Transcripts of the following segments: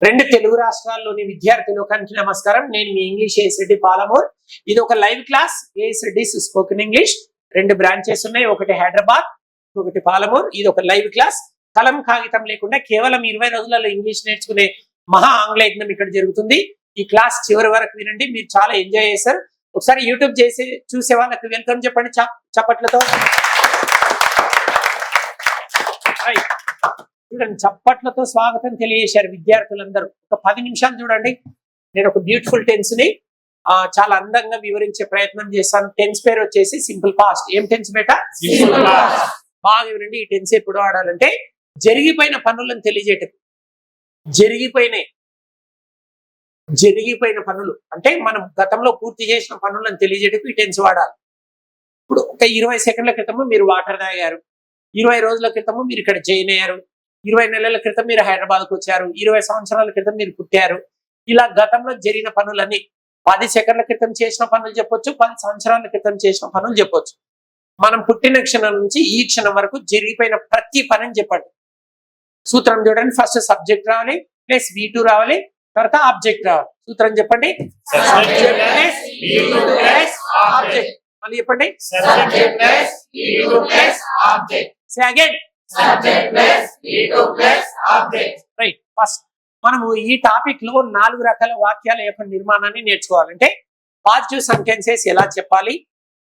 రెండు తెలుగు రాష్ట్రాల్లోని విద్యార్థి లోకానికి నమస్కారం. నేను మీ ఇంగ్లీష్ ఏఎస్రెడ్డి పాలమూర్. ఇది ఒక లైవ్ క్లాస్ ఏఎస్రెడ్డిస్ స్పోకెన్ ఇంగ్లీష్. రెండు బ్రాంచెస్ ఉన్నాయి, ఒకటి హైదరాబాద్, ఒకటి పాలమూర్. ఇది ఒక లైవ్ క్లాస్. కలం కాగితం లేకుండా కేవలం 20 రోజులలో ఇంగ్లీష్ నేర్చుకునే మహా ఆంగ్ల యజ్ఞం ఇక్కడ జరుగుతుంది. ఈ క్లాస్ చివరి వరకు వినండి, మీరు చాలా ఎంజాయ్ చేస్తారు. ఒకసారి యూట్యూబ్ చూసే వాళ్ళకి వెల్కమ్ చెప్పండి చప్పట్లతో. చూడండి, చప్పట్లతో స్వాగతం తెలియజేశారు విద్యార్థులందరూ. ఒక 10 నిమిషాలు చూడండి. నేను ఒక బ్యూటిఫుల్ టెన్స్ ని చాలా అందంగా వివరించే ప్రయత్నం చేస్తాను. టెన్స్ పేరు వచ్చేసి సింపుల్ పాస్ట్. ఏం టెన్స్ బేటా? Simple past. బాగా వినండి. ఈ టెన్స్ ఎప్పుడు వాడాలంటే జరిగిపోయిన పనులను తెలియజేయటం. జరిగిపోయిన పనులు అంటే మనం గతంలో పూర్తి చేసిన పనులను తెలియజేయటం ఈ టెన్స్ వాడాలి. ఇప్పుడు ఒక 20 సెకండ్ల క్రితము మీరు వాటర్ తాగారు, 20 రోజుల క్రితము మీరు ఇక్కడ జాయిన్ అయ్యారు, 20 నెలల క్రితం మీరు హైదరాబాద్కు వచ్చారు, 20 సంవత్సరాల క్రితం మీరు పుట్టారు. ఇలా గతంలో జరిగిన పనులన్నీ 10 సెకండ్ల క్రితం చేసిన పనులు చెప్పొచ్చు, 10 సంవత్సరాల క్రితం చేసిన పనులు చెప్పొచ్చు. మనం పుట్టిన క్షణం నుంచి ఈ క్షణం వరకు జరిగిపోయిన ప్రతి పనిని చెప్పండి. సూత్రం చూడండి. ఫస్ట్ సబ్జెక్ట్ రావాలి, ప్లస్ V2 రావాలి, తర్వాత ఆబ్జెక్ట్ రావాలి. సూత్రం చెప్పండి. మళ్ళీ చెప్పండి. రైట్. ఫస్ట్ మనము ఈ టాపిక్ లో 4 రకాల వాక్యాల యొక్క నిర్మాణాన్ని నేర్చుకోవాలంటే పాజిటివ్ సెంటెన్సెస్ ఎలా చెప్పాలి,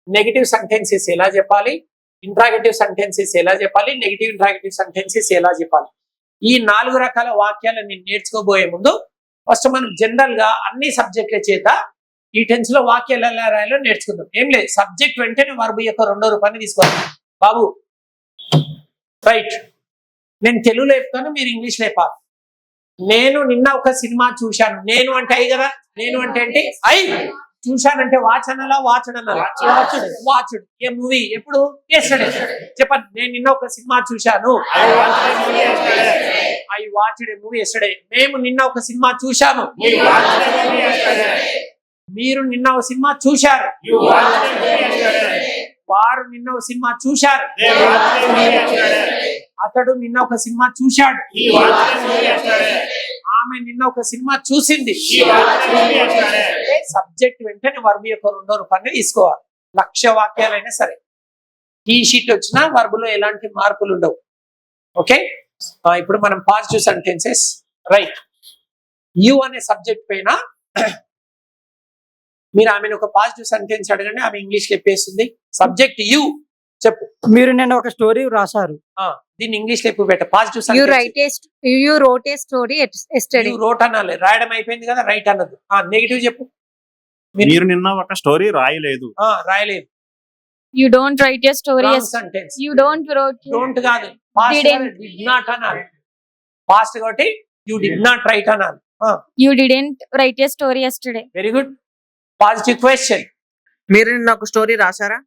నెగటివ్ సెంటెన్సెస్ ఎలా చెప్పాలి, ఇంట్రాగేటివ్ సెంటెన్సెస్ ఎలా చెప్పాలి, నెగటివ్ ఇంట్రాగేటివ్ సెంటెన్సెస్ ఎలా చెప్పాలి. ఈ 4 రకాల వాక్యాలను నేర్చుకోబోయే ముందు ఫస్ట్ మనం జనరల్ గా అన్ని సబ్జెక్టుల చేత ఈ టెన్స్ లో వాక్యాలు ఎలా రాయాలో నేర్చుకుందాం. ఏం లేదు, సబ్జెక్ట్ వెంటనే వర్బ్ యొక్క 2వ రూపాన్ని తీసుకోవాలి. బాబు రైట్, నేను తెలుగులో చెప్తాను, మీరు ఇంగ్లీష్ లో చెప్పాలి. నేను నిన్న ఒక సినిమా చూశాను. నేను అంటే అయి కదా, నేను అంటే ఏంటి? ఐ. చూశానంటే వాచనలా వాచడనలా? వాచుడు. A movie? ఎప్పుడు? ఎస్టర్డే. చెప్పండి. నేను నిన్న ఒక సినిమా చూశాను. I watched a movie yesterday. మేము నిన్న ఒక సినిమా చూశాము. మీరు నిన్న ఒక సినిమా చూశారు. వారు నిన్న ఒక సినిమా చూశారు. అతడు నిన్న ఒక సినిమా చూశాడు. ఆమె నిన్న ఒక సినిమా చూసింది. సబ్జెక్ట్ వెంటనే వర్బ్ యొక్క 2వ రూపాన్ని తీసుకోవాలి. 1,00,000 వాక్యాలైనా సరే టీ షీట్ వచ్చినా వర్బులో ఎలాంటి మార్పులు ఉండవు. ఓకే, ఇప్పుడు మనం పాజిటివ్ సెంటెన్సెస్. రైట్. యు అనే సబ్జెక్ట్ పైన మీరు ఆమెను ఒక పాజిటివ్ సెంటెన్స్ అడగండి, ఆమె ఇంగ్లీష్ చెప్పేస్తుంది. Subject you. చెప్పు. మీరు నిన్న ఒక స్టోరీ రాశారు. దీన్ని ఇంగ్లీష్ లో ఎప్పుడు పెట్ట? Positive You sentence. wrote a story yesterday. You wrote అనాలి, రాయడం అయిపోయింది కదా, రైట్ అన్నది. నెగిటివ్ చెప్పు. మీరు నిన్న ఒక స్టోరీ రాయలేదు. రాయలేదు. You don't write a story wrong yesterday. Sentence. You don't wrote. Don't కాదు, పాస్ట్ Didn't. డిడ్ నాట్ అనాలి. పాస్ట్ కాబట్టి యు డిడ్ నాట్ రైట్ అనాలి. You didn't write a story yesterday. Very good. Positive question. మీరు నిన్న ఒక story రాశారా?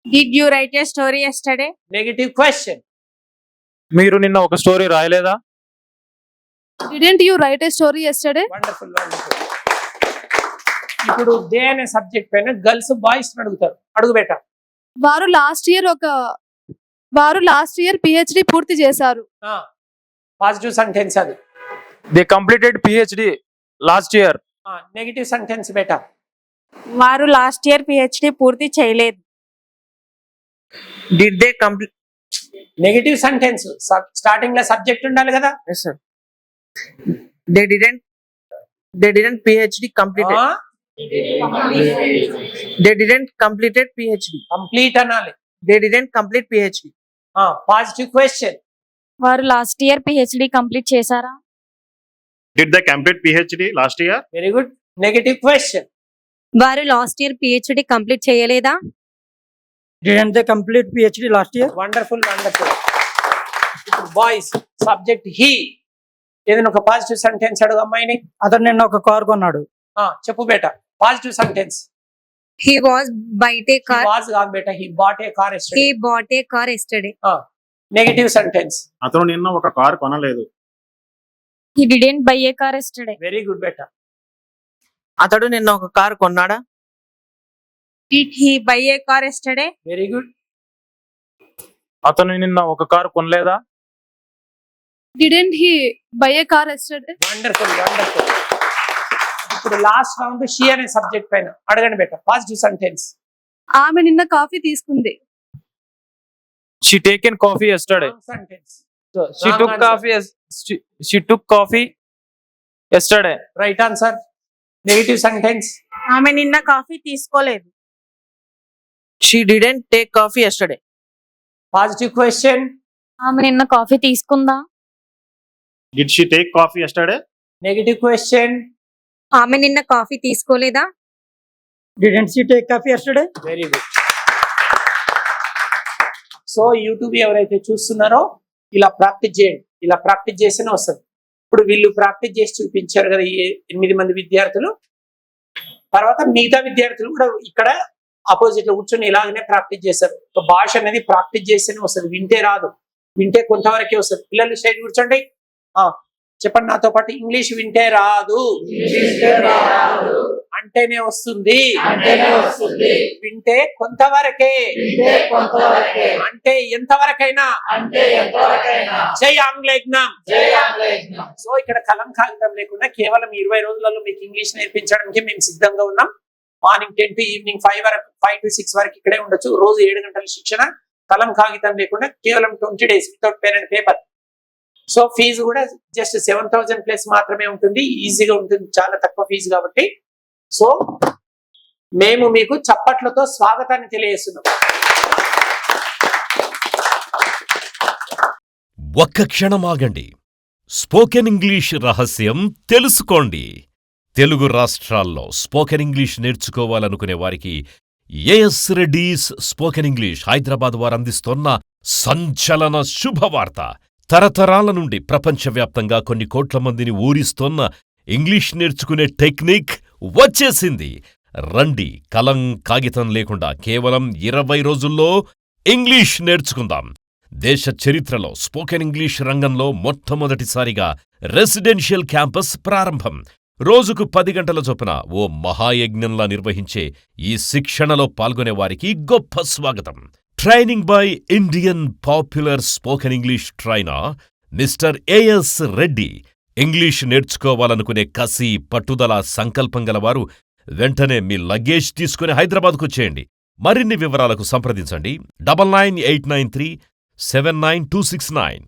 Did you write a story yesterday? Negative question. మీరు నిన్న ఒక స్టోరీ రాయలేదా? Didn't you write a story yesterday? Wonderful, wonderful. ఇప్పుడు దే అనే సబ్జెక్ట్ పైన గర్ల్స్ బాయ్స్ అడుగుతారు. అడుగు బేట. వారు లాస్ట్ ఇయర్ PhD పూర్తి చేశారు. పాజిటివ్ సెంటెన్స్ అది. They completed PhD last year. Negative sentence బేట. వారు లాస్ట్ ఇయర్ PhD పూర్తి చేయలేదు. Did they complete? Negative sentence starting లో సబ్జెక్ట్ ఉండాలి కదా. Yes, sir. They didn't PhD completed. They didn't completed PhD. Complete అనాలి. They didn't complete PhD. Positive question. వారు last year PhD complete చేశారా? Did they complete PhD last year? Very good. Negative question. వారు last year PhD complete చేయలేదా? Didn't they complete PhD last year? Wonderful, wonderful. ఇప్పుడు boys subject he. ఏదైనా ఒక positive sentence అడుగు అమ్మాయిని. అతను నిన్న ఒక కార్ కొన్నాడు. చెప్పు బేట. Positive sentence. He was bought a car. Was కాదు బేట, he bought a car yesterday. He bought a car yesterday. Negative sentence. అతను నిన్న ఒక కారు కొనలేదు. He didn't buy a car yesterday. Very good బేట. అతడు నిన్న ఒక కారు కొన్నాడా? Did he buy a car yesterday? Very good. అతను నిన్న ఒక కారు కొనలేదా? Didn't he buy a car yesterday? Wonderful wonderful. ఇప్పుడు లాస్ట్ రౌండ్ షీ అనే సబ్జెక్ట్ పైన అడగండి బెటర్ పాజిటివ్ సెంటెన్స్. ఆమె నిన్న కాఫీ తీసుకుంది. She taken coffee yesterday. Sentence. She Wrong took answer. coffee. She took coffee yesterday. Right answer. Negative sentence. ఆమె నిన్న coffee తీసుకోలేదు. She didn't take coffee yesterday. Positive question. ఆమె నిన్న కాఫీ తీసుకుందా? Did she take coffee yesterday? Negative question. ఆమె నిన్న coffee తీసుకోలేదా? Didn't she take coffee yesterday? Very good. So YouTube ఎవరైతే చూస్తున్నారో ఇలా ప్రాక్టీస్ చేయండి. ఇలా ప్రాక్టీస్ చేస్తేనే వస్తుంది. ఇప్పుడు వీళ్ళు ప్రాక్టీస్ చేసి చూపించారు కదా ఈ 8 మంది విద్యార్థులు. తర్వాత మిగతా విద్యార్థులు కూడా ఇక్కడ ఆపోజిట్ లో కూర్చొని ఇలాగనే ప్రాక్టీస్ చేస్తారు. భాష అనేది ప్రాక్టీస్ చేస్తేనే వస్తుంది, వింటే రాదు. వింటే కొంతవరకే వస్తుంది. పిల్లలు సైడ్ కూర్చోండి. చెప్పండి నాతో పాటు. ఇంగ్లీష్ వింటే రాదు, అంటేనే వస్తుంది. వింటే కొంతవరకే, అంటే ఎంతవరకైనా. జై ఆంగ్లేజ్ఞం. సో ఇక్కడ కలం కాగితం లేకుండా కేవలం 20 రోజులలో మీకు ఇంగ్లీష్ నేర్పించడానికి మేము సిద్ధంగా ఉన్నాం. మార్నింగ్ 10 to ఈవినింగ్ 5 to 6 వరకు ఇక్కడే ఉండొచ్చు. రోజు 7 గంటల శిక్షణ, కలం కాగితం లేకుండా కేవలం 20 days without pen and paper. So fees కూడా జస్ట్ 7,000 ప్లస్ మాత్రమే ఉంటుంది. ఈజీగా ఉంటుంది, చాలా తక్కువ ఫీజు కాబట్టి. సో మేము మీకు చప్పట్లతో స్వాగతాన్ని తెలియజేస్తున్నాం. ఒక్క క్షణం ఆగండి. స్పోకెన్ ఇంగ్లీష్ రహస్యం తెలుసుకోండి. తెలుగు రాష్ట్రాల్లో స్పోకెన్ ఇంగ్లీష్ నేర్చుకోవాలనుకునే వారికి AS Reddy's spoken English Hyderabad వారు అందిస్తోన్న సంచలన శుభవార్త. తరతరాల నుండి ప్రపంచవ్యాప్తంగా కొన్ని కోట్ల మందిని ఊరిస్తోన్న ఇంగ్లీష్ నేర్చుకునే టెక్నిక్ వచ్చేసింది. రండి, కలం కాగితం లేకుండా కేవలం 20 రోజుల్లో ఇంగ్లీష్ నేర్చుకుందాం. దేశ చరిత్రలో స్పోకెన్ ఇంగ్లీష్ రంగంలో మొట్టమొదటిసారిగా రెసిడెన్షియల్ క్యాంపస్ ప్రారంభం. రోజుకు 10 గంటల చొప్పున ఓ మహాయజ్ఞంలా నిర్వహించే ఈ శిక్షణలో పాల్గొనేవారికి గొప్ప స్వాగతం. Training by Indian popular spoken English trainer mister A S Reddy. English నేర్చుకోవాలనుకునే కసి, పట్టుదల, సంకల్పం గలవారు వెంటనే మీ లగేజ్ తీసుకుని హైదరాబాద్కు వచ్చేయండి. మరిన్ని వివరాలకు సంప్రదించండి 9989379269.